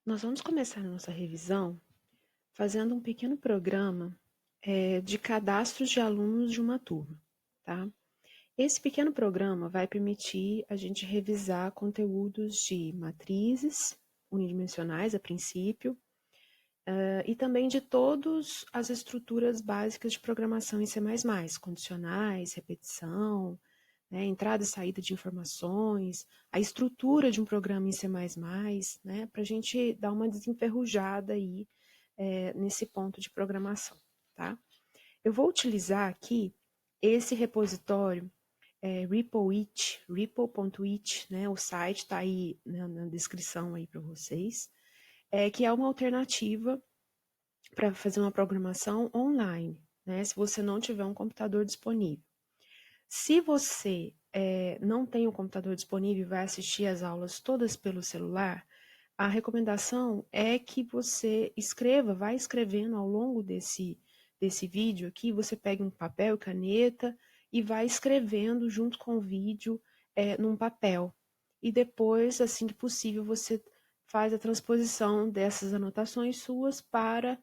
Nós vamos começar a nossa revisão fazendo um pequeno programa de cadastros de alunos de uma turma, tá? Esse pequeno programa vai permitir a gente revisar conteúdos de matrizes unidimensionais, a princípio, e também de todas as estruturas básicas de programação em C++, condicionais, repetição, né, entrada e saída de informações, a estrutura de um programa em C++, né, para a gente dar uma desenferrujada aí nesse ponto de programação, tá? Eu vou utilizar aqui esse repositório repo.it, né, o site está aí na descrição aí para vocês, que é uma alternativa para fazer uma programação online, né, se você não tiver um computador disponível. Se você não tem o computador disponível e vai assistir as aulas todas pelo celular, a recomendação é que você vai escrevendo ao longo desse vídeo aqui, você pegue um papel e caneta e vai escrevendo junto com o vídeo num papel. E depois, assim que possível, você faz a transposição dessas anotações suas para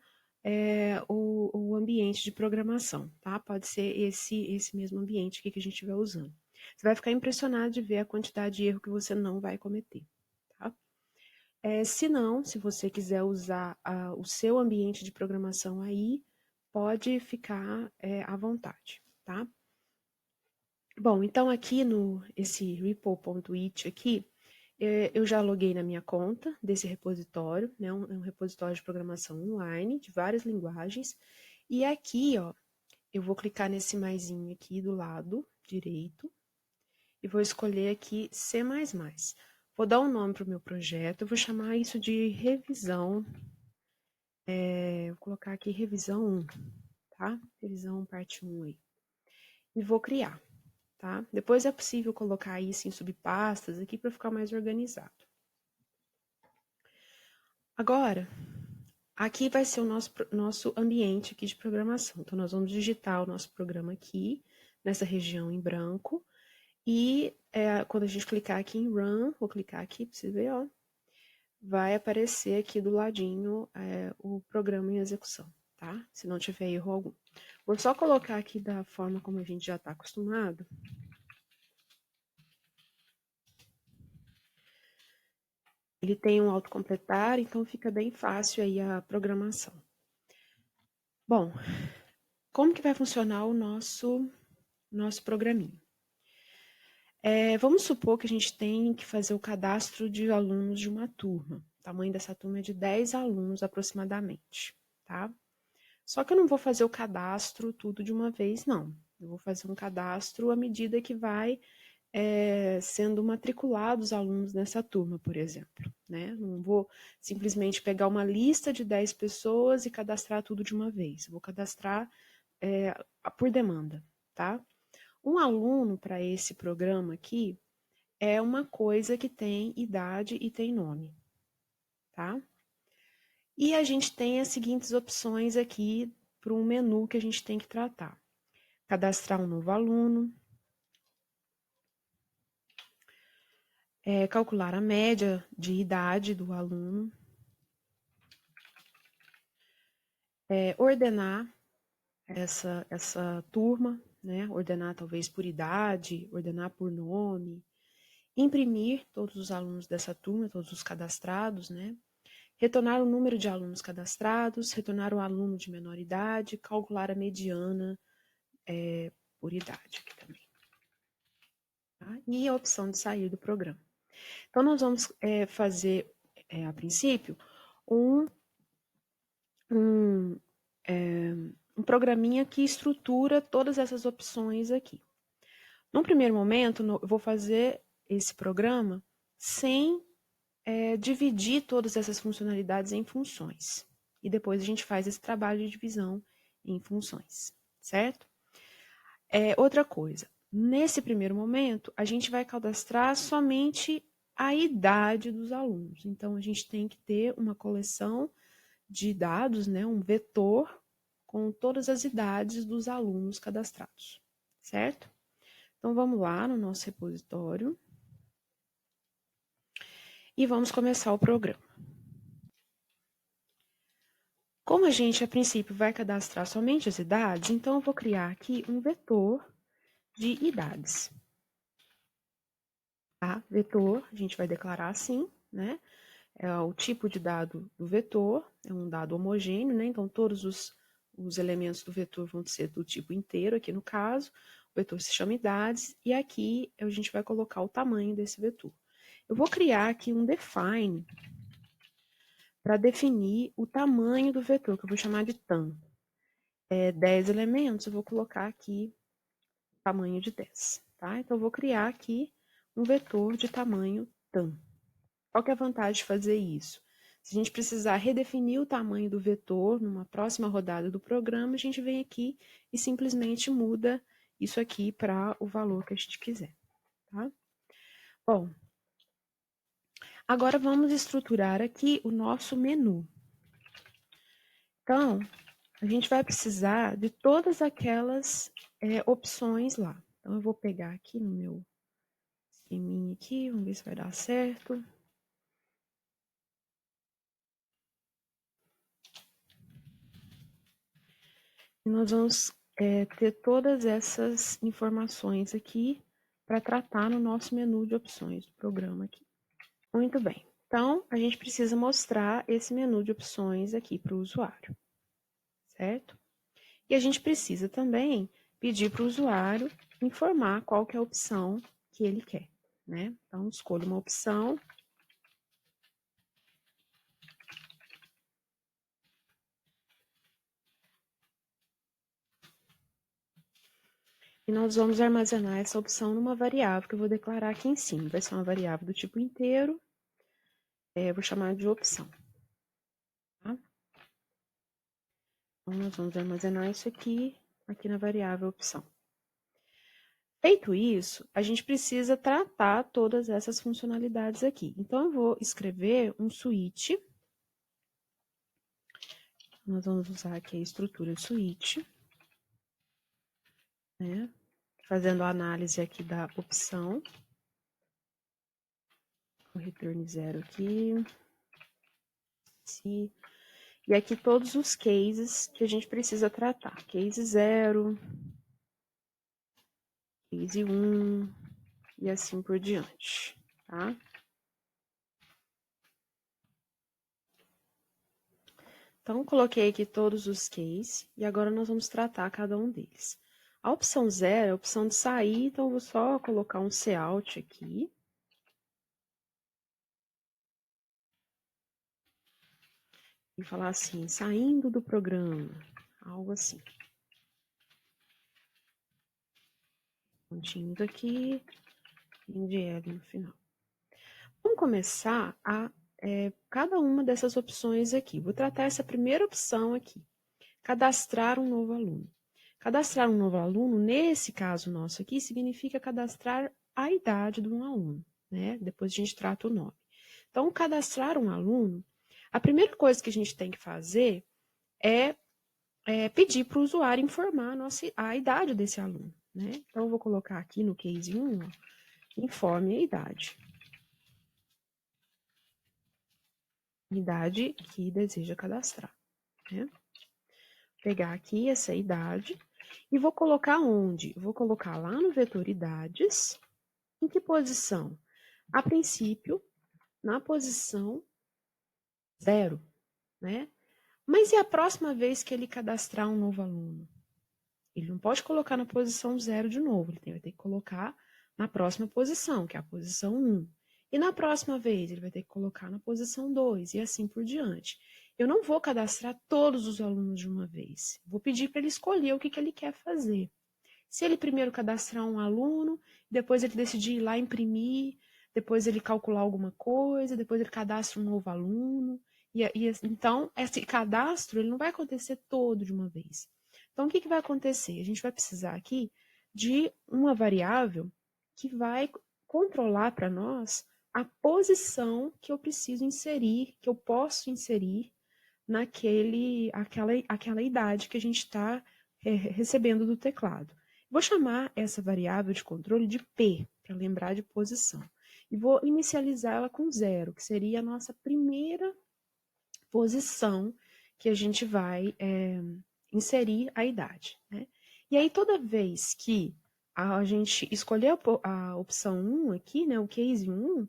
o ambiente de programação, tá? Pode ser esse mesmo ambiente aqui que a gente estiver usando. Você vai ficar impressionado de ver a quantidade de erro que você não vai cometer, tá? Se não, se você quiser usar o seu ambiente de programação aí, pode ficar à vontade, tá? Bom, então aqui esse repo.it aqui, eu já loguei na minha conta desse repositório, né? É um repositório de programação online, de várias linguagens. E aqui, ó, eu vou clicar nesse maisinho aqui do lado direito e vou escolher aqui C++. Vou dar um nome para o meu projeto, eu vou chamar isso de revisão, vou colocar aqui revisão 1, tá? Revisão parte 1 aí. E vou criar, tá? Depois é possível colocar isso em subpastas aqui para ficar mais organizado. Agora, aqui vai ser o nosso ambiente aqui de programação. Então, nós vamos digitar o nosso programa aqui, nessa região em branco. E quando a gente clicar aqui em Run, vou clicar aqui para você ver, ó, vai aparecer aqui do ladinho o programa em execução, tá? Se não tiver erro algum. Vou só colocar aqui da forma como a gente já está acostumado. Ele tem um autocompletar, então fica bem fácil aí a programação. Bom, como que vai funcionar o nosso programinha? Vamos supor que a gente tem que fazer o cadastro de alunos de uma turma. O tamanho dessa turma é de 10 alunos aproximadamente, tá? Só que eu não vou fazer o cadastro tudo de uma vez, não. Eu vou fazer um cadastro à medida que vai sendo matriculados alunos nessa turma, por exemplo, né? Não vou simplesmente pegar uma lista de 10 pessoas e cadastrar tudo de uma vez. Eu vou cadastrar por demanda, tá? Um aluno para esse programa aqui é uma coisa que tem idade e tem nome, tá? E a gente tem as seguintes opções aqui para um menu que a gente tem que tratar. Cadastrar um novo aluno, calcular a média de idade do aluno, ordenar essa turma, né? Ordenar talvez por idade, ordenar por nome, imprimir todos os alunos dessa turma, todos os cadastrados, né? Retornar o número de alunos cadastrados, retornar o aluno de menor idade, calcular a mediana por idade aqui também. Tá? E a opção de sair do programa. Então, nós vamos fazer, a princípio, um programinha que estrutura todas essas opções aqui. No primeiro momento, eu vou fazer esse programa sem dividir todas essas funcionalidades em funções. E depois a gente faz esse trabalho de divisão em funções, certo? Outra coisa, nesse primeiro momento, a gente vai cadastrar somente a idade dos alunos. Então, a gente tem que ter uma coleção de dados, né, um vetor com todas as idades dos alunos cadastrados, certo? Então, vamos lá no nosso repositório e vamos começar o programa. Como a gente, a princípio, vai cadastrar somente as idades, então eu vou criar aqui um vetor de idades. Tá? Vetor, a gente vai declarar assim, né? É o tipo de dado do vetor, é um dado homogêneo, né? Então, todos os elementos do vetor vão ser do tipo inteiro, aqui no caso. O vetor se chama idades, e aqui a gente vai colocar o tamanho desse vetor. Eu vou criar aqui um define para definir o tamanho do vetor, que eu vou chamar de tam. 10 elementos, eu vou colocar aqui tamanho de 10, tá? Então, eu vou criar aqui um vetor de tamanho tam. Qual que é a vantagem de fazer isso? Se a gente precisar redefinir o tamanho do vetor numa próxima rodada do programa, a gente vem aqui e simplesmente muda isso aqui para o valor que a gente quiser, tá? Bom, agora vamos estruturar aqui o nosso menu. Então, a gente vai precisar de todas aquelas opções lá. Então, eu vou pegar aqui no meu esqueminha aqui, vamos ver se vai dar certo. E nós vamos ter todas essas informações aqui para tratar no nosso menu de opções do programa aqui. Muito bem. Então, a gente precisa mostrar esse menu de opções aqui para o usuário, certo? E a gente precisa também pedir para o usuário informar qual que é a opção que ele quer, né? Então, escolha uma opção. E nós vamos armazenar essa opção numa variável que eu vou declarar aqui em cima. Vai ser uma variável do tipo inteiro. Eu vou chamar de opção. Tá? Então, nós vamos armazenar isso aqui na variável opção. Feito isso, a gente precisa tratar todas essas funcionalidades aqui. Então, eu vou escrever um switch. Nós vamos usar aqui a estrutura switch, né? Fazendo a análise aqui da opção. O return 0 aqui. E aqui todos os cases que a gente precisa tratar. Case 0, case 1 e assim por diante, tá? Então, coloquei aqui todos os cases e agora nós vamos tratar cada um deles. A opção 0 é a opção de sair, então eu vou só colocar um cout aqui. E falar assim, saindo do programa, algo assim. Pontinhos aqui, INDL no final. Vamos começar a cada uma dessas opções aqui. Vou tratar essa primeira opção aqui, cadastrar um novo aluno. Cadastrar um novo aluno, nesse caso nosso aqui, significa cadastrar a idade de um aluno, né? Depois a gente trata o nome. Então, cadastrar um aluno, a primeira coisa que a gente tem que fazer é pedir para o usuário informar a idade desse aluno, né? Então, eu vou colocar aqui no case 1, ó, informe a idade. Idade que deseja cadastrar, né? Pegar aqui essa idade e vou colocar onde? Vou colocar lá no vetor idades. Em que posição? A princípio, na posição 0, né? Mas e a próxima vez que ele cadastrar um novo aluno? Ele não pode colocar na posição 0 de novo, ele vai ter que colocar na próxima posição, que é a posição 1. E na próxima vez, ele vai ter que colocar na posição 2 e assim por diante. Eu não vou cadastrar todos os alunos de uma vez. Vou pedir para ele escolher o que ele quer fazer. Se ele primeiro cadastrar um aluno, depois ele decidir ir lá imprimir, depois ele calcular alguma coisa, depois ele cadastra um novo aluno. Então, esse cadastro ele não vai acontecer todo de uma vez. Então, o que vai acontecer? A gente vai precisar aqui de uma variável que vai controlar para nós a posição que eu preciso inserir, que eu posso inserir aquela idade que a gente está recebendo do teclado. Vou chamar essa variável de controle de P, para lembrar de posição. E vou inicializar ela com 0, que seria a nossa primeira posição que a gente vai inserir a idade, né? E aí, toda vez que a gente escolher a opção 1 aqui, né, o case 1,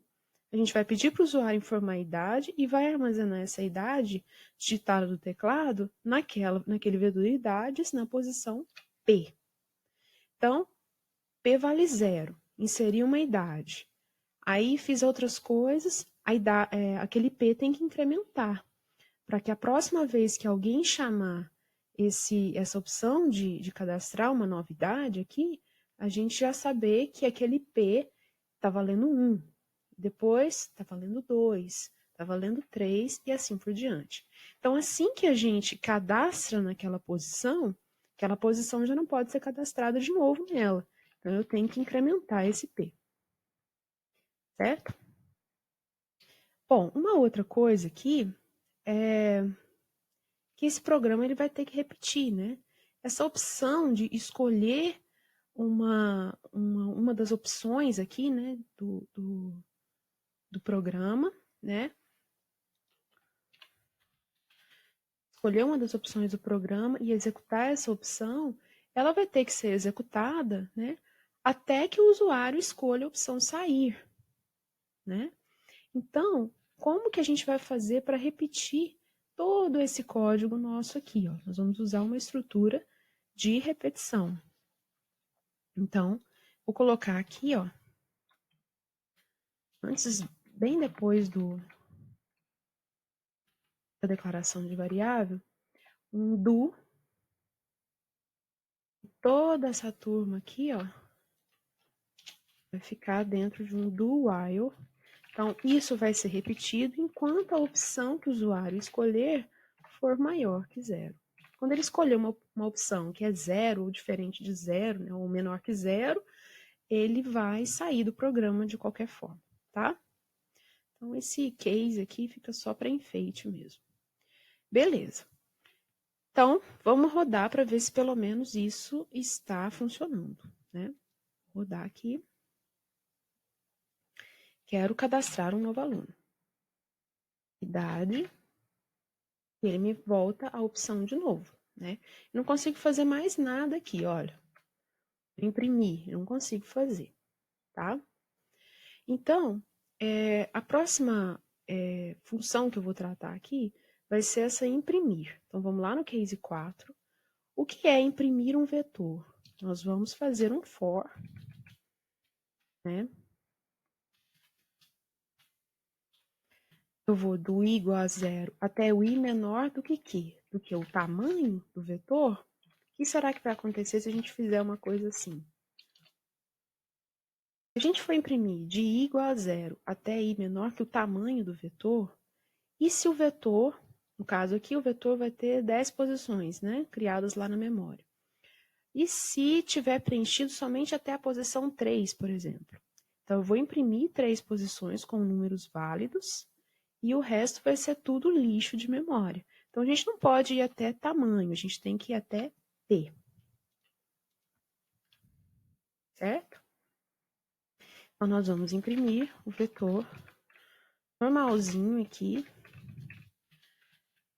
a gente vai pedir para o usuário informar a idade e vai armazenar essa idade digitada do teclado naquele vedor de idades na posição P. Então, P vale 0, inseri uma idade. Aí fiz outras coisas, aquele P tem que incrementar, para que a próxima vez que alguém chamar essa opção de cadastrar uma novidade aqui, a gente já saber que aquele P está valendo 1, depois está valendo 2, está valendo 3 e assim por diante. Então, assim que a gente cadastra naquela posição, aquela posição já não pode ser cadastrada de novo nela. Então, eu tenho que incrementar esse P. Certo? Bom, uma outra coisa aqui é que esse programa ele vai ter que repetir, né? Essa opção de escolher uma das opções aqui, né, do programa, né? Escolher uma das opções do programa e executar essa opção, ela vai ter que ser executada, né, até que o usuário escolha a opção sair, né? Então, como que a gente vai fazer para repetir todo esse código nosso aqui? Ó? Nós vamos usar uma estrutura de repetição. Então, vou colocar aqui, ó, bem depois da declaração de variável, um do. Toda essa turma aqui, ó, vai ficar dentro de um do while. Então, isso vai ser repetido enquanto a opção que o usuário escolher for maior que 0. Quando ele escolher uma opção que é 0 ou diferente de 0, né, ou menor que 0, ele vai sair do programa de qualquer forma, tá? Então, esse case aqui fica só para enfeite mesmo. Beleza. Então, vamos rodar para ver se pelo menos isso está funcionando, né? Vou rodar aqui. Quero cadastrar um novo aluno. Idade. E ele me volta a opção de novo, né? Eu não consigo fazer mais nada aqui, olha. Imprimir, eu não consigo fazer, tá? Então, a próxima função que eu vou tratar aqui vai ser essa imprimir. Então, vamos lá no case 4. O que é imprimir um vetor? Nós vamos fazer um for, né? Eu vou do i igual a 0 até o i menor do que quê? Do que o tamanho do vetor? O que será que vai acontecer se a gente fizer uma coisa assim? Se a gente for imprimir de i igual a 0 até i menor que o tamanho do vetor, e se o vetor, no caso aqui, o vetor vai ter 10 posições, né, criadas lá na memória. E se tiver preenchido somente até a posição 3, por exemplo? Então, eu vou imprimir 3 posições com números válidos e o resto vai ser tudo lixo de memória. Então, a gente não pode ir até tamanho, a gente tem que ir até P. Certo? Então, nós vamos imprimir o vetor normalzinho aqui,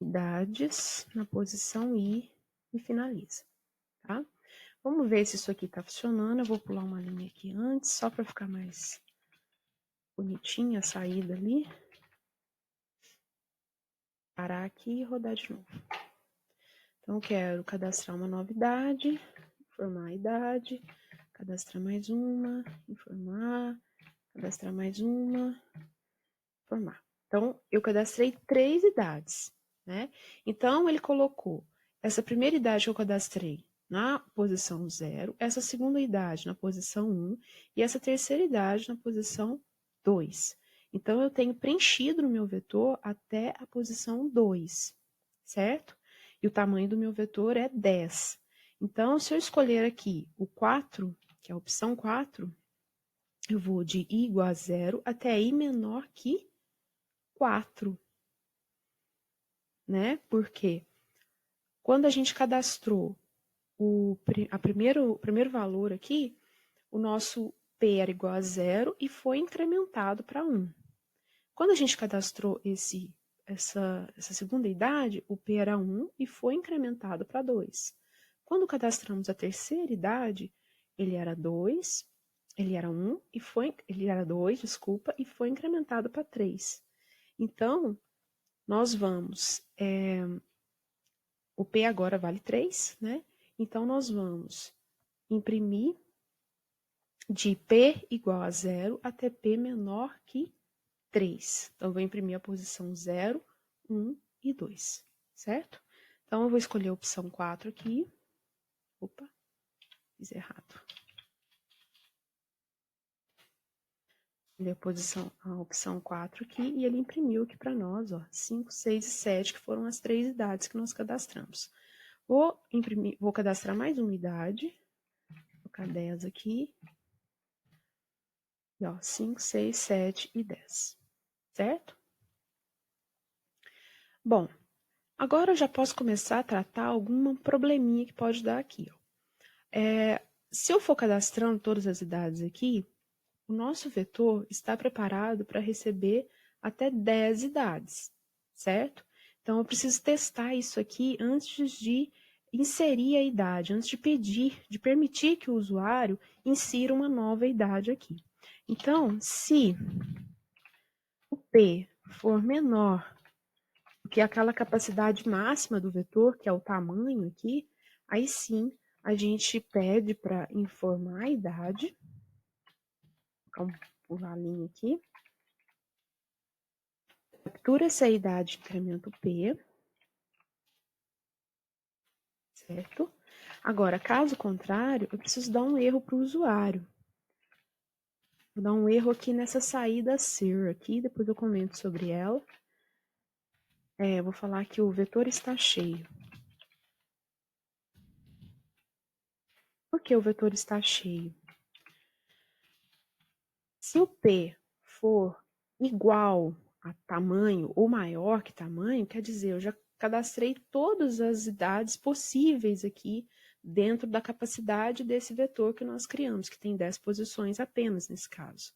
idades, na posição I e finaliza, tá? Vamos ver se isso aqui tá funcionando. Eu vou pular uma linha aqui antes, só para ficar mais bonitinha a saída ali. Parar aqui e rodar de novo. Então, eu quero cadastrar uma novidade, informar a idade, cadastrar mais uma, informar, cadastrar mais uma, informar. Então, eu cadastrei 3 idades, né? Então, ele colocou essa primeira idade que eu cadastrei na posição 0, essa segunda idade na posição 1 e essa terceira idade na posição 2. Então, eu tenho preenchido no meu vetor até a posição 2, certo? E o tamanho do meu vetor é 10. Então, se eu escolher aqui o 4, que é a opção 4, eu vou de i igual a 0 até i menor que 4, né? Porque quando a gente cadastrou o primeiro valor aqui, o nosso P era igual a 0 e foi incrementado para 1. Quando a gente cadastrou essa segunda idade, o P era 1 e foi incrementado para 2. Quando cadastramos a terceira idade, ele era 2, ele era 1 e ele era 2, desculpa, e foi incrementado para 3. Então, nós vamos, o P agora vale 3, né? Então, nós vamos imprimir de P igual a 0 até P menor que 3. Então, eu vou imprimir a posição 0, 1 e 2, certo? Então, eu vou escolher a opção 4 aqui. Opa, fiz errado. Escolhi a opção 4 aqui e ele imprimiu aqui para nós, ó, 5, 6 e 7, que foram as 3 idades que nós cadastramos. Vou cadastrar mais uma idade. Vou colocar 10 aqui. E, ó, 5, 6, 7 e 10. Certo? Bom, agora eu já posso começar a tratar algum probleminha que pode dar aqui, ó. Se eu for cadastrando todas as idades aqui, o nosso vetor está preparado para receber até 10 idades, certo? Então, eu preciso testar isso aqui antes de inserir a idade, antes de permitir que o usuário insira uma nova idade aqui. Então, se o P for menor do que aquela capacidade máxima do vetor, que é o tamanho aqui, aí sim a gente pede para informar a idade. Vou pular a linha aqui. Captura essa idade, incremento P. Certo? Agora, caso contrário, eu preciso dar um erro para o usuário. Vou dar um erro aqui nessa saída ser aqui, depois eu comento sobre ela. Vou falar que o vetor está cheio. Por que o vetor está cheio? Se o P for igual a tamanho ou maior que tamanho, quer dizer, eu já cadastrei todas as idades possíveis aqui dentro da capacidade desse vetor que nós criamos, que tem 10 posições apenas nesse caso,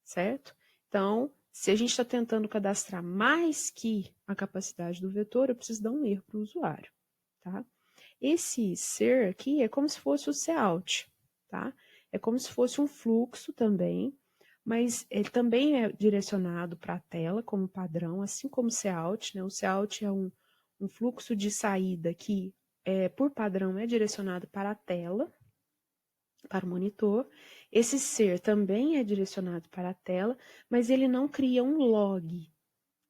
certo? Então, se a gente está tentando cadastrar mais que a capacidade do vetor, eu preciso dar um erro para o usuário, tá? Esse ser aqui é como se fosse o cout, tá? É como se fosse um fluxo também, mas ele também é direcionado para a tela como padrão, assim como o cout, né? O cout é um fluxo de saída que, por padrão, é direcionado para a tela, para o monitor. Esse ser também é direcionado para a tela, mas ele não cria um log,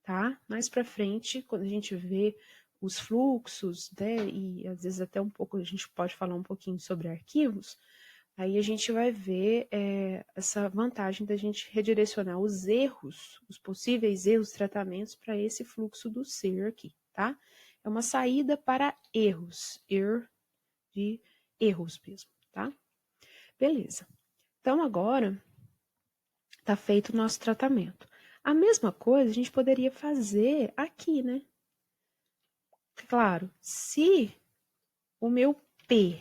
tá? Mais para frente, quando a gente vê os fluxos, né, e às vezes até um pouco, a gente pode falar um pouquinho sobre arquivos, aí a gente vai ver essa vantagem da gente redirecionar os erros, os possíveis erros, tratamentos para esse fluxo do ser aqui, tá? É uma saída para erros, de erros mesmo, tá? Beleza. Então, agora, está feito o nosso tratamento. A mesma coisa a gente poderia fazer aqui, né? Claro, se o meu P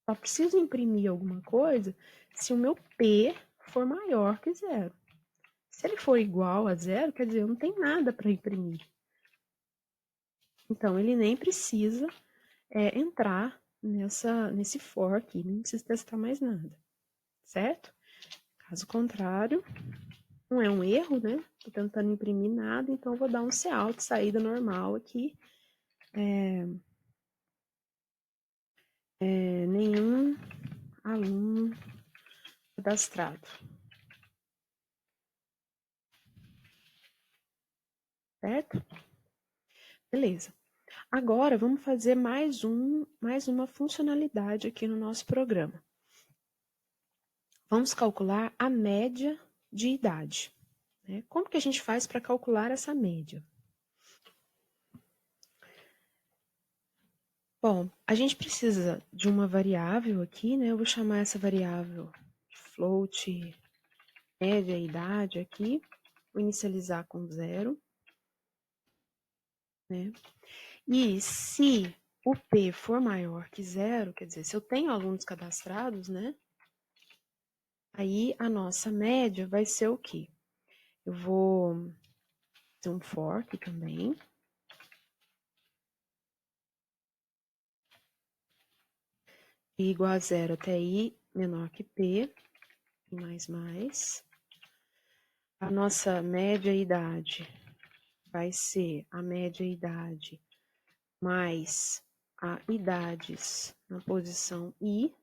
só preciso imprimir alguma coisa se o meu P for maior que 0. Se ele for igual a 0, quer dizer, eu não tenho nada para imprimir. Então, ele nem precisa entrar nesse for aqui, nem precisa testar mais nada, certo? Caso contrário, não é um erro, né? Tô tentando imprimir nada, então eu vou dar um cout, saída normal aqui. Nenhum aluno cadastrado. Certo? Beleza. Agora, vamos fazer mais uma funcionalidade aqui no nosso programa. Vamos calcular a média de idade, né? Como que a gente faz para calcular essa média? Bom, a gente precisa de uma variável aqui, né? Eu vou chamar essa variável float média idade aqui. Vou inicializar com 0. Né? E se o P for maior que 0, quer dizer, se eu tenho alunos cadastrados, né? Aí a nossa média vai ser o quê? Eu vou fazer um for aqui também. I igual a 0 até I menor que P, mais. A nossa média idade vai ser a média idade mais a idades na posição I.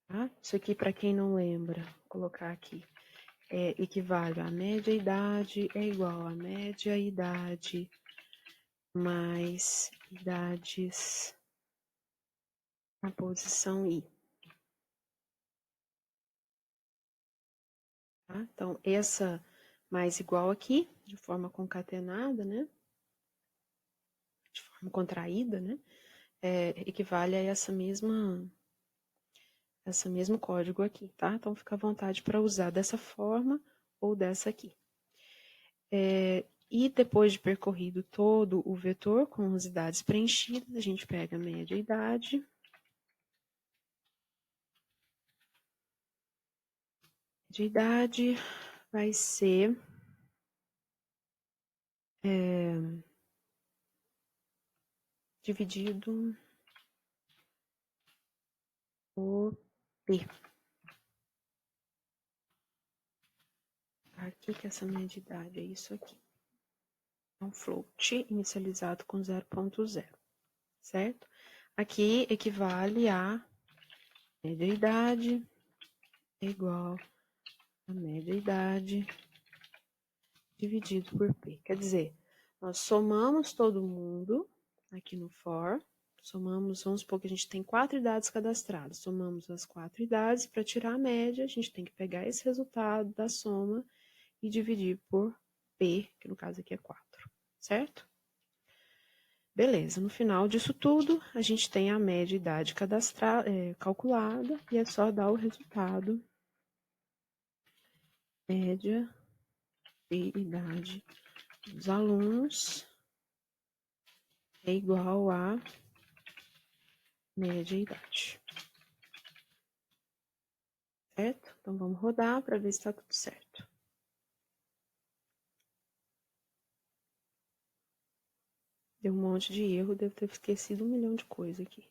Tá? Isso aqui, para quem não lembra, vou colocar aqui, equivale a média idade é igual a média idade mais idades na posição I. Tá? Então, essa mais igual aqui, de forma concatenada, né? De forma contraída, né? Equivale a esse mesmo código aqui, tá? Então, fica à vontade para usar dessa forma ou dessa aqui. E depois de percorrido todo o vetor com as idades preenchidas, a gente pega a média idade. De idade vai ser dividido por P. Aqui que essa média idade é isso aqui. É um float inicializado com 0.0, certo? Aqui equivale a média idade igual a média idade dividido por P. Quer dizer, nós somamos todo mundo aqui no for, somamos, vamos supor que a gente tem 4 idades cadastradas, somamos as 4 idades, para tirar a média, a gente tem que pegar esse resultado da soma e dividir por P, que no caso aqui é 4, certo? Beleza, no final disso tudo, a gente tem a média idade calculada e é só dar o resultado. Média de idade dos alunos é igual a média idade. Certo? Então, vamos rodar para ver se está tudo certo. Deu um monte de erro, devo ter esquecido 1 milhão de coisas aqui.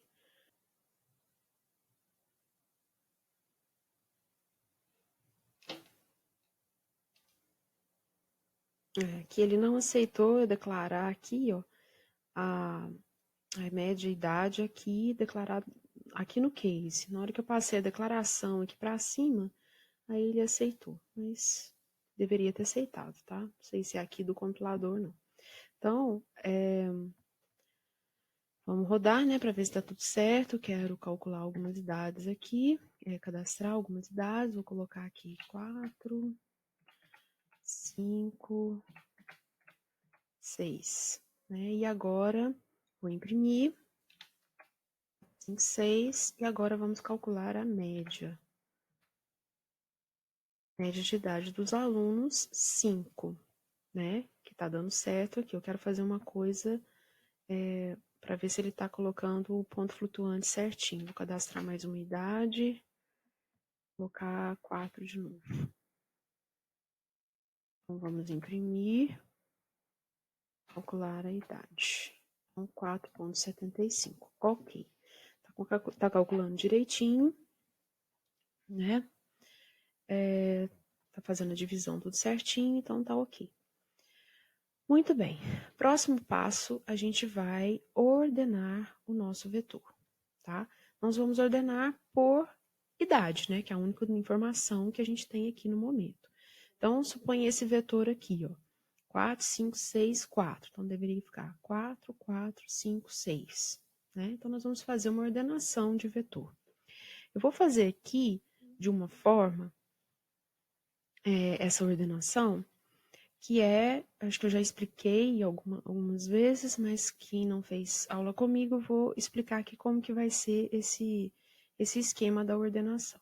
Que ele não aceitou eu declarar aqui, ó, a média idade aqui, declarado aqui no case. Na hora que eu passei a declaração aqui para cima, aí ele aceitou, mas deveria ter aceitado, tá? Não sei se é aqui do compilador, não. Então, vamos rodar, né, para ver se está tudo certo. Quero calcular algumas idades aqui, cadastrar algumas idades. Vou colocar aqui 4, 5, 6, né? E agora vou imprimir 5, 6, e agora vamos calcular a média. Média de idade dos alunos, 5, né? Que tá dando certo aqui. Eu quero fazer uma coisa para ver se ele está colocando o ponto flutuante certinho. Vou cadastrar mais uma idade, colocar 4 de novo. Então, vamos imprimir, calcular a idade. Então, 4,75. Ok. Tá calculando direitinho, né? Tá fazendo a divisão tudo certinho, então tá ok. Muito bem. Próximo passo, a gente vai ordenar o nosso vetor, tá? Nós vamos ordenar por idade, né? Que é a única informação que a gente tem aqui no momento. Então, suponha esse vetor aqui, ó. 4, 5, 6, 4. Então, deveria ficar 4, 4, 5, 6. Né? Então, nós vamos fazer uma ordenação de vetor. Eu vou fazer aqui de uma forma, essa ordenação, que acho que eu já expliquei algumas vezes, mas quem não fez aula comigo, eu vou explicar aqui como que vai ser esse esquema da ordenação.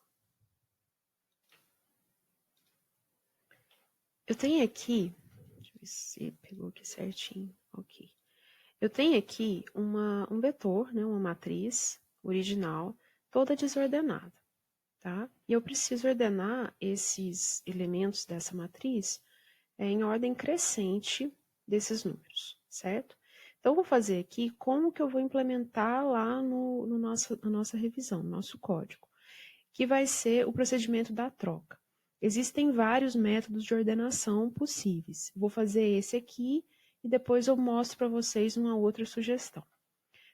Eu tenho aqui, deixa eu ver se pegou aqui certinho, ok. Eu tenho aqui um vetor, né, uma matriz original, toda desordenada, tá? E eu preciso ordenar esses elementos dessa matriz em ordem crescente desses números, certo? Então, eu vou fazer aqui como que eu vou implementar lá na nossa revisão, no nosso código, que vai ser o procedimento da troca. Existem vários métodos de ordenação possíveis. Vou fazer esse aqui e depois eu mostro para vocês uma outra sugestão.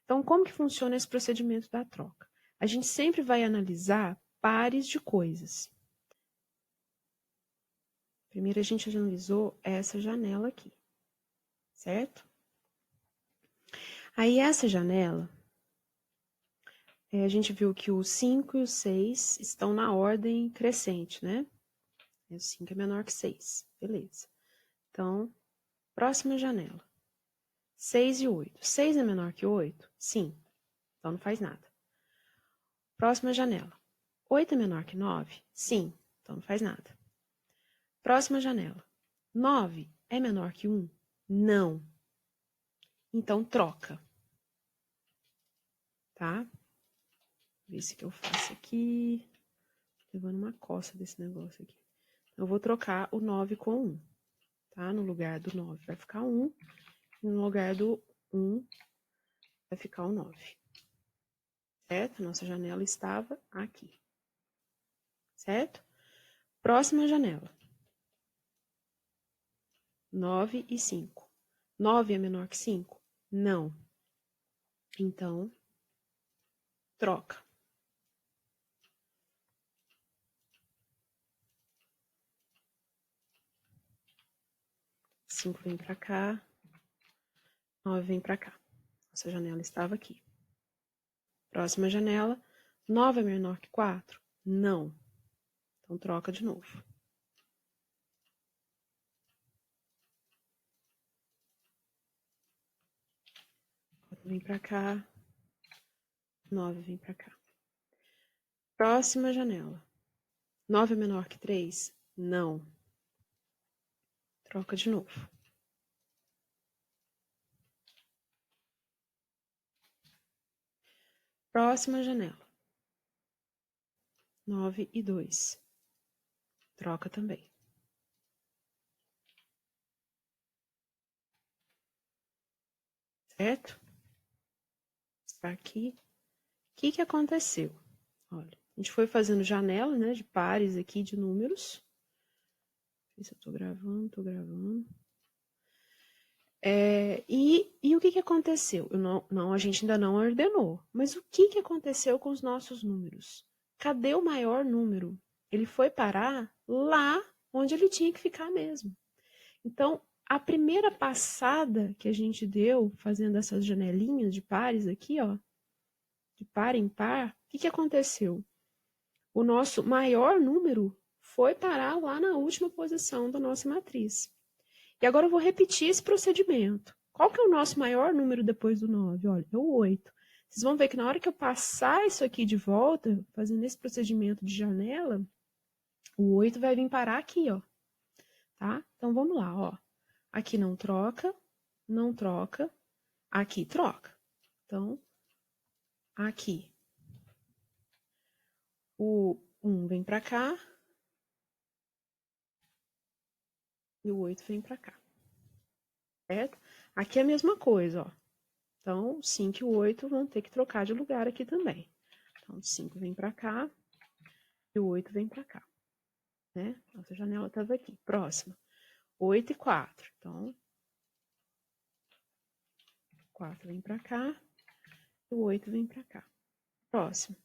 Então, como que funciona esse procedimento da troca? A gente sempre vai analisar pares de coisas. Primeiro a gente analisou essa janela aqui, certo? Aí essa janela, a gente viu que o 5 e o 6 estão na ordem crescente, né? O 5 é menor que 6, beleza. Então, próxima janela. 6 e 8. 6 é menor que 8? Sim, então não faz nada. Próxima janela. 8 é menor que 9? Sim, então não faz nada. Próxima janela. 9 é menor que 1? Não. Então, troca. Tá? Ver se que eu faço aqui. Tô levando uma coça desse negócio aqui. Eu vou trocar o 9 com 1. Tá? No lugar do 9 vai ficar 1. E no lugar do 1 vai ficar o 9. Certo? Nossa janela estava aqui. Certo? Próxima janela. 9 e 5. 9 é menor que 5? Não. Então, troca. 5 vem para cá. 9 vem para cá. Nossa janela estava aqui. Próxima janela. 9 é menor que 4? Não. Então, troca de novo. 4 vem para cá. 9 vem para cá. Próxima janela. 9 é menor que 3? Não. Troca de novo. Próxima janela. 9 e 2. Troca também. Certo? Está aqui. O que aconteceu? Olha, a gente foi fazendo janela, né, de pares aqui de números. Não sei se eu tô gravando. E o que aconteceu? A gente ainda não ordenou. Mas o que aconteceu com os nossos números? Cadê o maior número? Ele foi parar lá onde ele tinha que ficar mesmo. Então, a primeira passada que a gente deu, fazendo essas janelinhas de pares aqui, ó, de par em par, o que aconteceu? O nosso maior número foi parar lá na última posição da nossa matriz. E agora eu vou repetir esse procedimento. Qual que é o nosso maior número depois do 9? Olha, é o 8. Vocês vão ver que na hora que eu passar isso aqui de volta, fazendo esse procedimento de janela, o 8 vai vir parar aqui, ó. Tá? Então, vamos lá, ó. Aqui não troca, aqui troca. Então, aqui. O 1 vem para cá e o 8 vem para cá. Certo? Aqui é a mesma coisa, ó. Então, o 5 e o 8 vão ter que trocar de lugar aqui também. Então, o 5 vem para cá e o 8 vem para cá. Né? Nossa janela estava aqui. Próxima. 8 e 4. Então, 4 vem para cá e o 8 vem para cá. Próximo.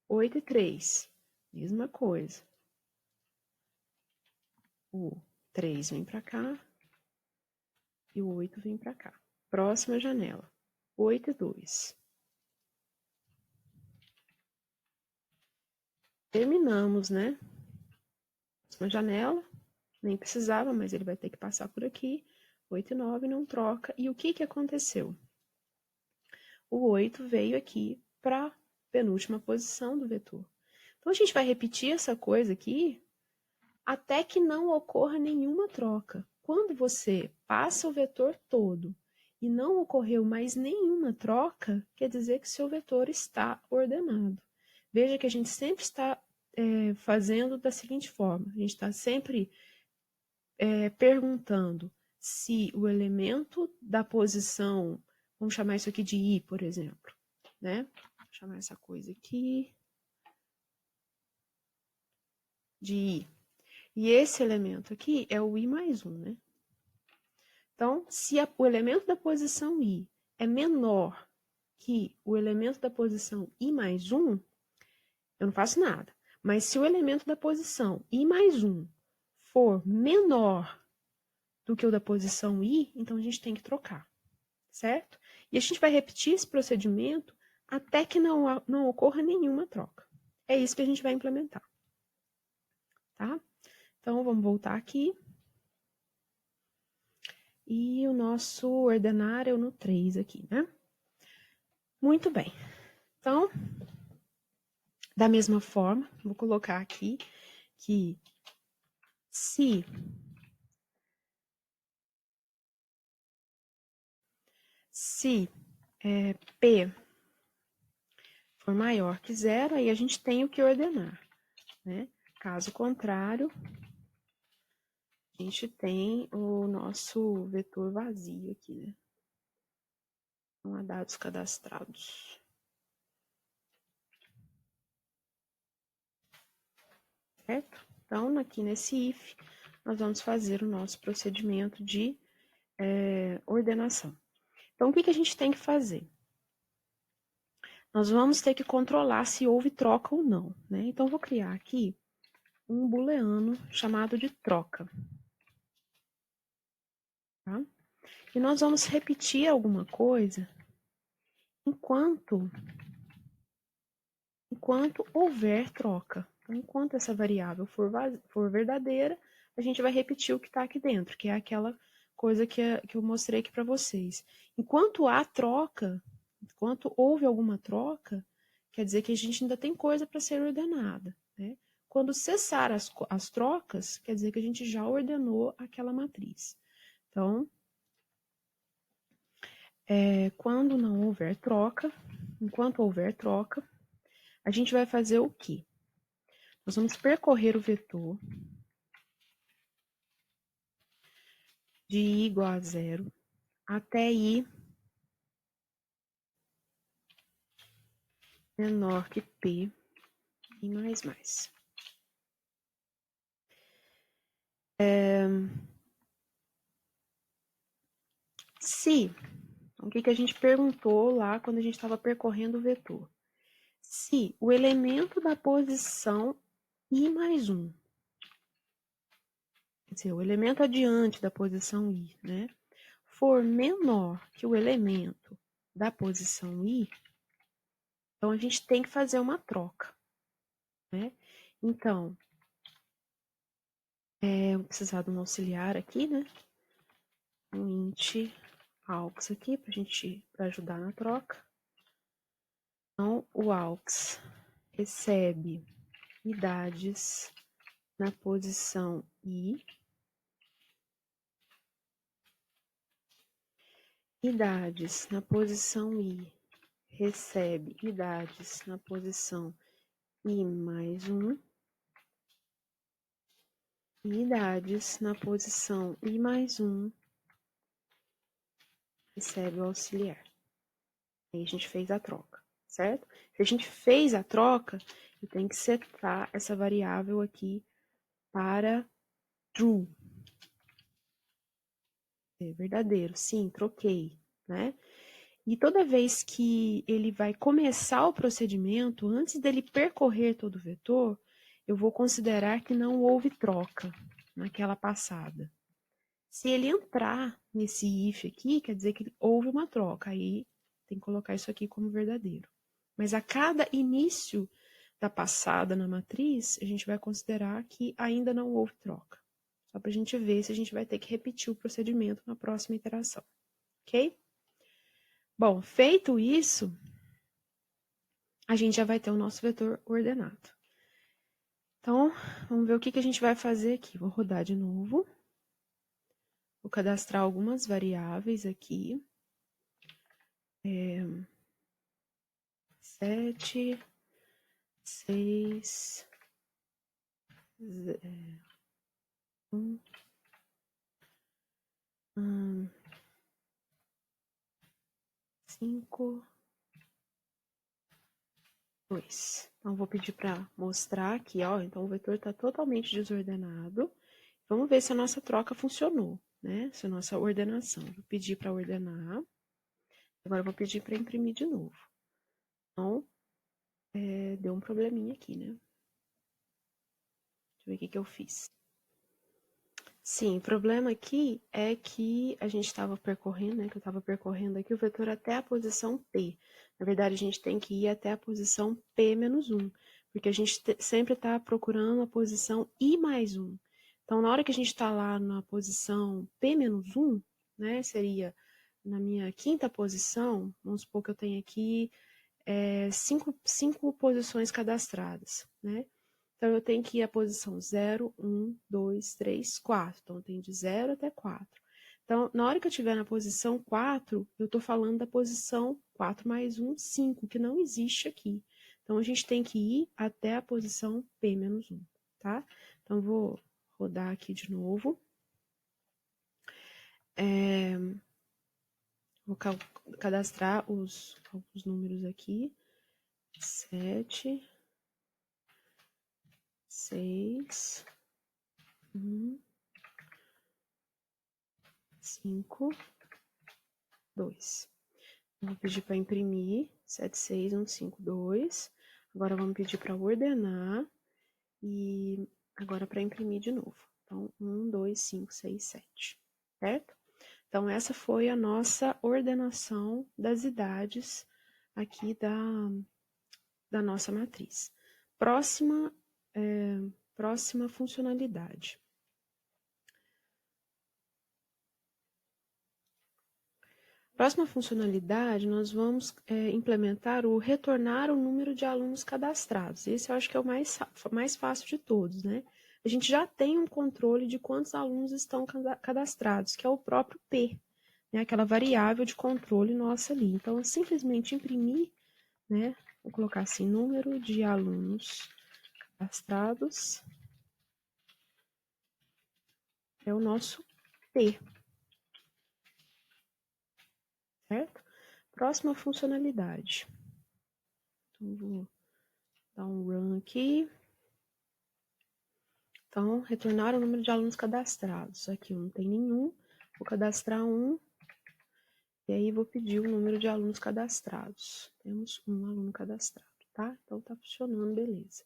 8 e 3. Mesma coisa. O 3 vem para cá e o 8 vem para cá. Próxima janela. 8 e 2. Terminamos, né? Próxima janela. Nem precisava, mas ele vai ter que passar por aqui. 8 e 9 não troca. E o que aconteceu? O 8 veio aqui para a penúltima posição do vetor. Então, a gente vai repetir essa coisa aqui até que não ocorra nenhuma troca. Quando você passa o vetor todo e não ocorreu mais nenhuma troca, quer dizer que seu vetor está ordenado. Veja que a gente sempre está fazendo da seguinte forma. A gente está sempre perguntando se o elemento da posição, vamos chamar isso aqui de I, por exemplo, né? Vou chamar essa coisa aqui de I. E esse elemento aqui é o I mais 1, né? Então, se o elemento da posição I é menor que o elemento da posição I mais 1, eu não faço nada. Mas se o elemento da posição I mais 1 for menor do que o da posição I, então a gente tem que trocar, certo? E a gente vai repetir esse procedimento até que não ocorra nenhuma troca. É isso que a gente vai implementar, tá? Então, vamos voltar aqui. E o nosso ordenar é o no 3 aqui, né? Muito bem. Então, da mesma forma, vou colocar aqui que se P for maior que 0, aí a gente tem o que ordenar, né? Caso contrário, a gente tem o nosso vetor vazio aqui, né? Não há dados cadastrados. Certo? Então, aqui nesse if, nós vamos fazer o nosso procedimento de ordenação. Então, o que a gente tem que fazer? Nós vamos ter que controlar se houve troca ou não, né? Então, vou criar aqui um booleano chamado de troca. Tá? E nós vamos repetir alguma coisa enquanto houver troca. Então, enquanto essa variável for verdadeira, a gente vai repetir o que está aqui dentro, que é aquela coisa que eu mostrei aqui para vocês. Enquanto há troca, enquanto houve alguma troca, quer dizer que a gente ainda tem coisa para ser ordenada, né? Quando cessar as trocas, quer dizer que a gente já ordenou aquela matriz. Então, quando não houver troca, enquanto houver troca, a gente vai fazer o quê? Nós vamos percorrer o vetor de I igual a 0 até I menor que P e mais. O que a gente perguntou lá quando a gente estava percorrendo o vetor? Se o elemento da posição I mais 1, quer dizer, o elemento adiante da posição I, né, for menor que o elemento da posição I, então a gente tem que fazer uma troca, né? Então, eu vou precisar de um auxiliar aqui, né? Um int aux aqui para ajudar na troca. Então, o aux recebe idades na posição I, idades na posição I recebe idades na posição I mais 1, e idades na posição I mais 1 recebe o auxiliar. Aí a gente fez a troca, certo? Se a gente fez a troca, eu tenho que setar essa variável aqui para true. É verdadeiro, sim, troquei, né? E toda vez que ele vai começar o procedimento, antes dele percorrer todo o vetor, eu vou considerar que não houve troca naquela passada. Se ele entrar nesse if aqui, quer dizer que houve uma troca, aí tem que colocar isso aqui como verdadeiro. Mas a cada início da passada na matriz, a gente vai considerar que ainda não houve troca. Só para a gente ver se a gente vai ter que repetir o procedimento na próxima iteração. Ok? Bom, feito isso, a gente já vai ter o nosso vetor ordenado. Então, vamos ver o que a gente vai fazer aqui. Vou rodar de novo. Vou cadastrar algumas variáveis aqui. 7, 6, 5, 2. Então, vou pedir para mostrar aqui, ó. Então, o vetor está totalmente desordenado. Vamos ver se a nossa troca funcionou, né? Se a nossa ordenação. Vou pedir para ordenar. Agora, eu vou pedir para imprimir de novo. Então, deu um probleminha aqui, né? Deixa eu ver o que eu fiz. Sim, o problema aqui é que a gente estava percorrendo, né? Que eu estava percorrendo aqui o vetor até a posição P. Na verdade, a gente tem que ir até a posição P-1, porque a gente sempre está procurando a posição I mais 1. Então, na hora que a gente está lá na posição P-1, né? Seria na minha quinta posição, vamos supor que eu tenho aqui cinco posições cadastradas, né? Então, eu tenho que ir à posição 0, 1, 2, 3, 4. Então, eu tenho de 0 até 4. Então, na hora que eu estiver na posição 4, eu estou falando da posição 4 mais 1, 5, que não existe aqui. Então, a gente tem que ir até a posição P-1, tá? Então, vou rodar aqui de novo. Vou cadastrar os números aqui. 7, 6, 1, 5, 2. Vou pedir para imprimir 76152. Agora vamos pedir para ordenar e agora para imprimir de novo. Então, 1, 2, 5, 6, 7. Certo? Então, essa foi a nossa ordenação das idades aqui da nossa matriz. Próxima funcionalidade. Próxima funcionalidade, nós vamos implementar o retornar o número de alunos cadastrados. Esse eu acho que é o mais fácil de todos, né? A gente já tem um controle de quantos alunos estão cadastrados, que é o próprio P, né? Aquela variável de controle nossa ali. Então, é simplesmente imprimir, né? Vou colocar assim, número de alunos cadastrados é o nosso P, certo? Próxima funcionalidade. Então, vou dar um run aqui. Então, retornar o número de alunos cadastrados. Aqui não tem nenhum, vou cadastrar um, e aí vou pedir o número de alunos cadastrados. Temos um aluno cadastrado, tá? Então, tá funcionando, beleza.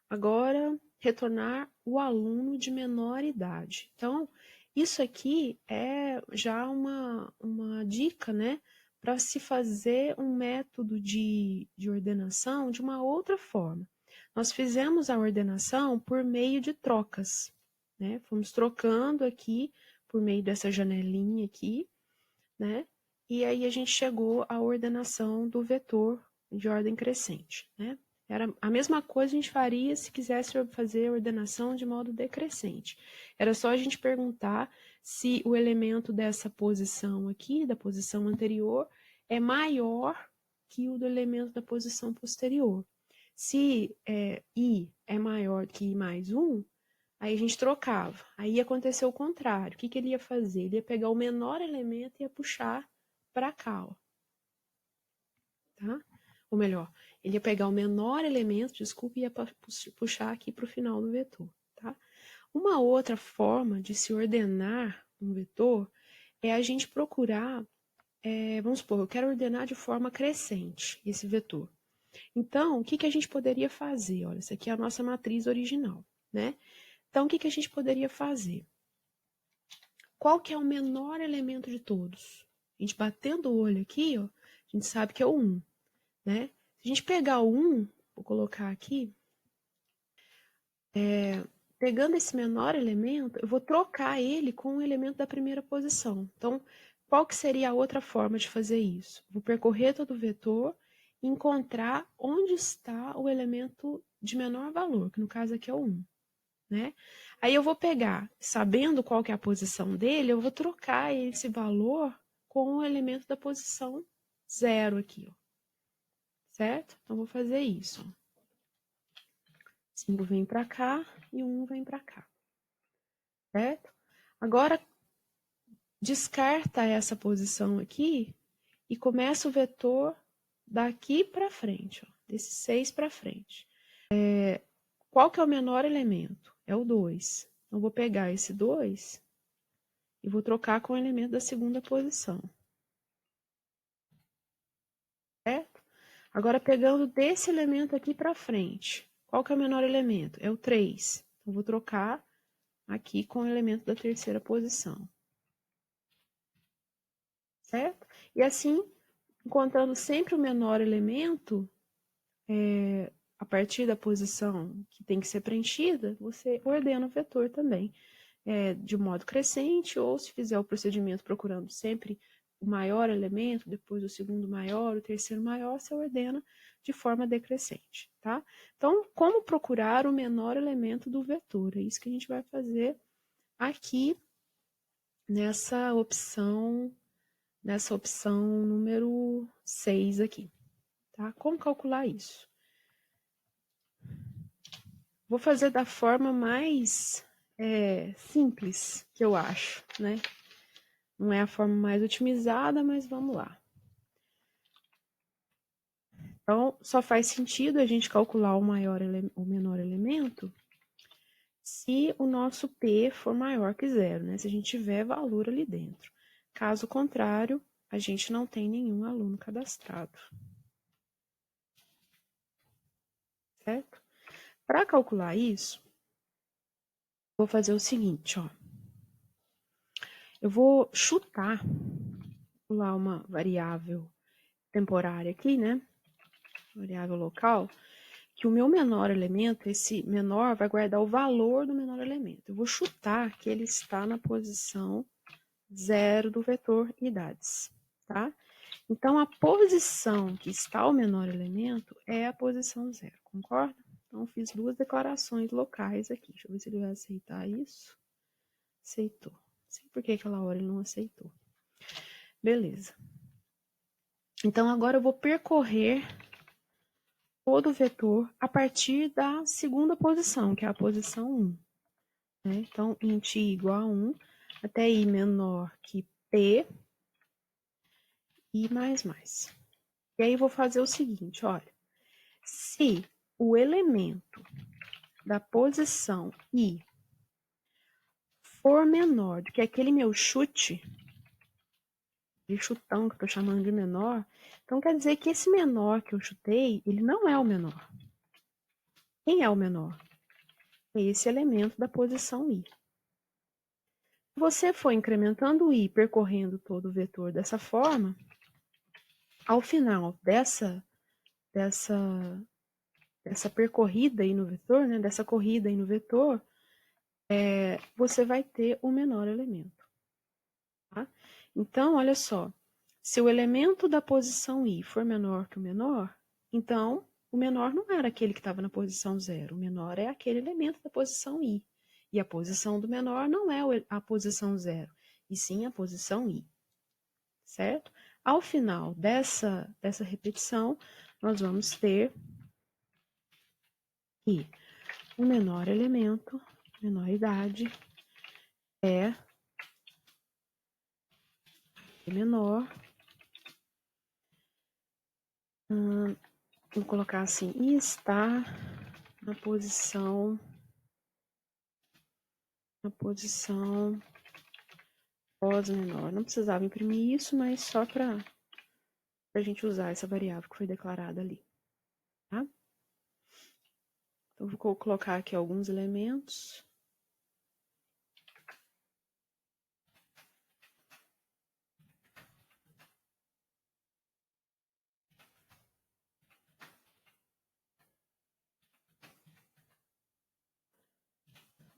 Agora, retornar o aluno de menor idade. Então, isso aqui é já uma dica, né? Para se fazer um método de ordenação de uma outra forma. Nós fizemos a ordenação por meio de trocas, né? Fomos trocando aqui por meio dessa janelinha aqui, né? E aí a gente chegou à ordenação do vetor de ordem crescente, né? Era a mesma coisa a gente faria se quisesse fazer a ordenação de modo decrescente. Era só a gente perguntar se o elemento dessa posição aqui, da posição anterior, é maior que o do elemento da posição posterior. Se I é maior que I mais 1, aí a gente trocava. Aí aconteceu o contrário. O que ele ia fazer? Ele ia pegar o menor elemento e ia puxar para cá, ó. Tá? Ou melhor, ele ia pegar o menor elemento, desculpa, e ia puxar aqui para o final do vetor. Tá? Uma outra forma de se ordenar um vetor é a gente procurar, vamos supor, eu quero ordenar de forma crescente esse vetor. Então, o que a gente poderia fazer? Olha, essa aqui é a nossa matriz original, né? Então, o que a gente poderia fazer? Qual que é o menor elemento de todos? A gente batendo o olho aqui, ó, a gente sabe que é o 1, né? Se a gente pegar o 1, vou colocar aqui, pegando esse menor elemento, eu vou trocar ele com o elemento da primeira posição. Então, qual que seria a outra forma de fazer isso? Vou percorrer todo o vetor e encontrar onde está o elemento de menor valor, que no caso aqui é o 1. Né? Aí eu vou pegar, sabendo qual que é a posição dele, eu vou trocar esse valor com o elemento da posição 0 aqui, ó. Certo? Então, vou fazer isso. 5 vem para cá e 1 vem para cá, certo? Agora, descarta essa posição aqui e começa o vetor daqui para frente, ó, desse 6 para frente. Qual que é o menor elemento? É o 2. Então, vou pegar esse 2 e vou trocar com o elemento da segunda posição. Certo? Agora, pegando desse elemento aqui para frente, qual que é o menor elemento? É o 3. Então, vou trocar aqui com o elemento da terceira posição. Certo? E assim, encontrando sempre o menor elemento, a partir da posição que tem que ser preenchida, você ordena o vetor também, de modo crescente, ou se fizer o procedimento procurando sempre o maior elemento, depois o segundo maior, o terceiro maior, você ordena de forma decrescente, tá? Então, como procurar o menor elemento do vetor? É isso que a gente vai fazer aqui nessa opção número 6 aqui, tá? Como calcular isso? Vou fazer da forma mais simples que eu acho, né? Não é a forma mais otimizada, mas vamos lá. Então, só faz sentido a gente calcular o menor elemento se o nosso P for maior que 0, né? Se a gente tiver valor ali dentro. Caso contrário, a gente não tem nenhum aluno cadastrado. Certo? Para calcular isso, vou fazer o seguinte, ó. Eu vou chutar lá uma variável temporária aqui, né? Variável local, que o meu menor elemento, esse menor vai guardar o valor do menor elemento. Eu vou chutar que ele está na posição 0 do vetor idades, tá? Então, a posição que está o menor elemento é a posição 0, concorda? Então, fiz duas declarações locais aqui. Deixa eu ver se ele vai aceitar isso. Aceitou. Não sei por que aquela hora ele não aceitou. Beleza. Então, agora eu vou percorrer todo o vetor a partir da segunda posição, que é a posição 1. Né? Então, int i igual a 1, até i menor que p, i mais mais. E aí, vou fazer o seguinte, olha. Se o elemento da posição i for menor do que aquele meu chute, de chutão que eu estou chamando de menor, então quer dizer que esse menor que eu chutei, ele não é o menor. Quem é o menor? É esse elemento da posição i. Se você for incrementando o i, percorrendo todo o vetor dessa forma, ao final dessa percorrida aí no vetor, né, dessa corrida aí no vetor, você vai ter o menor elemento. Tá? Então, olha só, se o elemento da posição i for menor que o menor, então o menor não era aquele que estava na posição 0, o menor é aquele elemento da posição i. E a posição do menor não é a posição 0, e sim a posição i. Certo? Ao final dessa repetição, nós vamos ter que o menor elemento, menor idade, é menor. Vou colocar assim, e está na posição pós menor. Não precisava imprimir isso, mas só para a gente usar essa variável que foi declarada ali. Tá? Então, vou colocar aqui alguns elementos.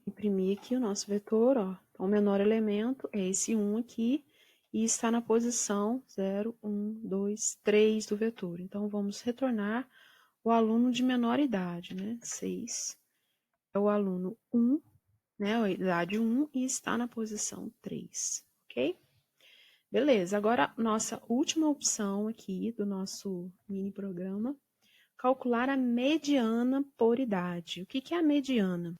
Imprimir aqui o nosso vetor, ó. Então, o menor elemento é esse 1 aqui, e está na posição 0, 1, 2, 3 do vetor. Então, vamos retornar o aluno de menor idade, né? 6 é o aluno 1, né? A idade 1, e está na posição 3, ok? Beleza, agora nossa última opção aqui do nosso mini programa, calcular a mediana por idade. O que é a mediana?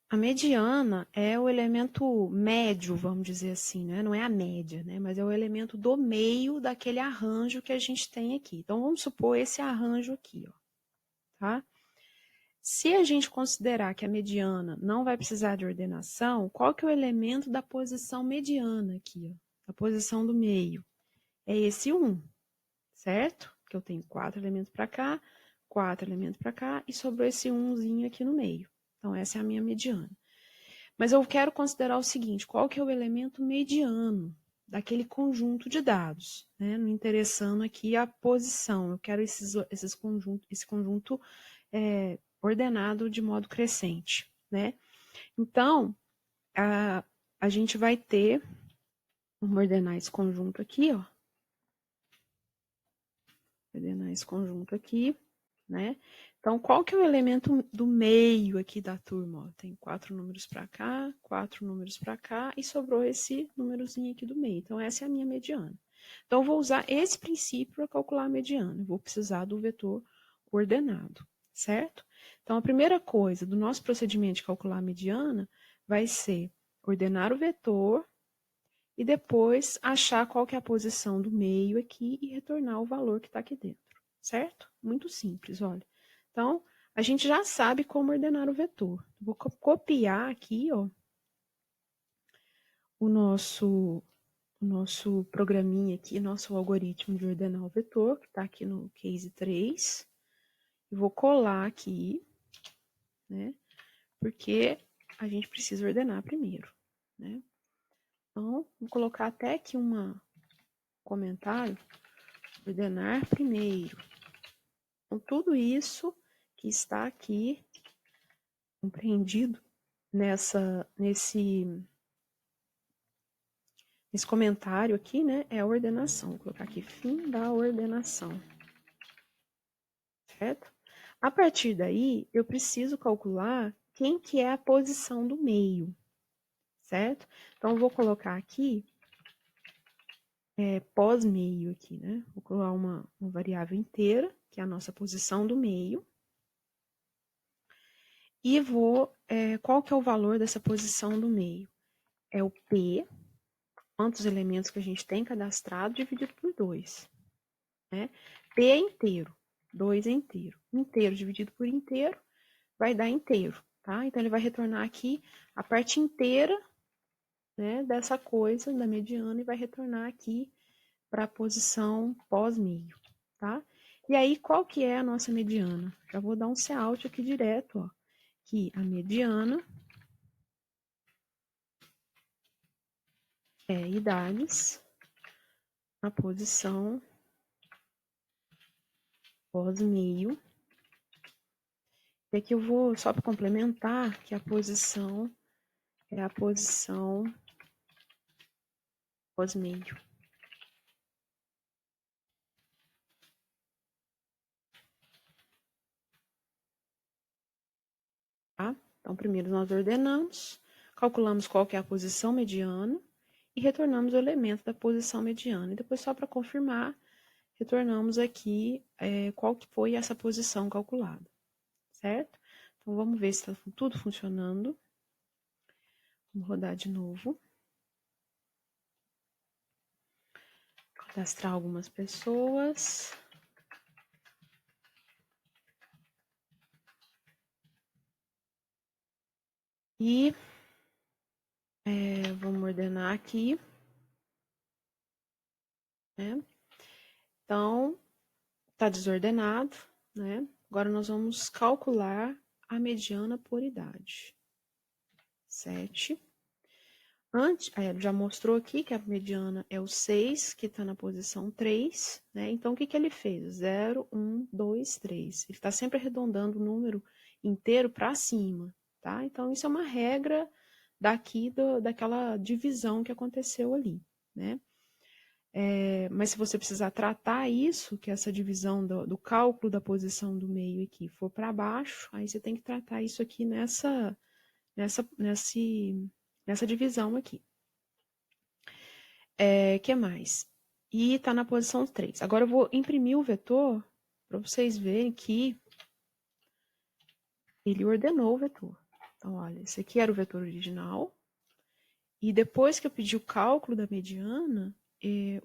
A mediana é o elemento médio, vamos dizer assim, né? Não é a média, né? Mas é o elemento do meio daquele arranjo que a gente tem aqui. Então, vamos supor esse arranjo aqui, ó, tá? Se a gente considerar que a mediana não vai precisar de ordenação, qual que é o elemento da posição mediana aqui, ó? A posição do meio? É esse 1, certo? Que eu tenho 4 elementos para cá, 4 elementos para cá, e sobrou esse 1zinho aqui no meio. Então, essa é a minha mediana. Mas eu quero considerar o seguinte, qual que é o elemento mediano daquele conjunto de dados, né? Não interessando aqui a posição, eu quero esse conjunto ordenado de modo crescente, né? Então, a gente vai ter, vamos ordenar esse conjunto aqui, ó. Ordenar esse conjunto aqui, né? Então, qual que é o elemento do meio aqui da turma? Ó, tem 4 números para cá, 4 números para cá, e sobrou esse númerozinho aqui do meio. Então, essa é a minha mediana. Então, eu vou usar esse princípio para calcular a mediana. Eu vou precisar do vetor ordenado, certo? Então, a primeira coisa do nosso procedimento de calcular a mediana vai ser ordenar o vetor e depois achar qual que é a posição do meio aqui e retornar o valor que está aqui dentro, certo? Muito simples, olha. Então, a gente já sabe como ordenar o vetor. Vou copiar aqui, ó, o nosso programinha aqui, nosso algoritmo de ordenar o vetor, que está aqui no case 3. E vou colar aqui, né? Porque a gente precisa ordenar primeiro, né? Então, vou colocar até aqui um comentário, ordenar primeiro. Então, tudo isso que está aqui compreendido nesse comentário aqui, né, é a ordenação. Vou colocar aqui fim da ordenação. Certo? A partir daí, eu preciso calcular quem que é a posição do meio. Certo? Então, eu vou colocar aqui pós-meio aqui, né? Vou colocar uma variável inteira, que é a nossa posição do meio. E qual que é o valor dessa posição do meio? É o P, quantos elementos que a gente tem cadastrado, dividido por 2. Né? P é inteiro, 2 é inteiro. Inteiro dividido por inteiro vai dar inteiro, tá? Então, ele vai retornar aqui a parte inteira, né, dessa coisa, da mediana, e vai retornar aqui para a posição pós-meio, tá? E aí, qual que é a nossa mediana? Já vou dar um Cout aqui direto, ó, que a mediana é idades na posição pós-meio. E aqui eu vou, só para complementar, que a posição é a posição pós-meio. Tá? Então, primeiro nós ordenamos, calculamos qual que é a posição mediana e retornamos o elemento da posição mediana. E depois, só para confirmar, retornamos aqui qual que foi essa posição calculada, certo? Então, vamos ver se está tudo funcionando. Vamos rodar de novo. Cadastrar algumas pessoas. E vamos ordenar aqui. Né? Então, está desordenado, né? Agora nós vamos calcular a mediana por idade. 7. Ele já mostrou aqui que a mediana é o 6, que está na posição 3, né? Então, o que ele fez? 0, 1, 2, 3. Ele está sempre arredondando o número inteiro para cima, tá? Então, isso é uma regra daquela divisão que aconteceu ali, né? Mas se você precisar tratar isso, que essa divisão do cálculo da posição do meio aqui for para baixo, aí você tem que tratar isso aqui nessa divisão aqui. Que mais? e está na posição 3. Agora eu vou imprimir o vetor para vocês verem que ele ordenou o vetor. Então, olha, esse aqui era o vetor original. E depois que eu pedi o cálculo da mediana,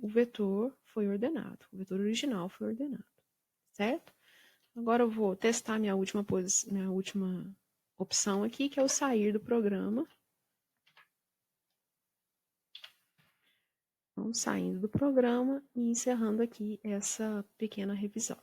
o vetor foi ordenado. O vetor original foi ordenado. Certo? Agora eu vou testar minha última opção aqui, que é o sair do programa. Então, saindo do programa e encerrando aqui essa pequena revisão.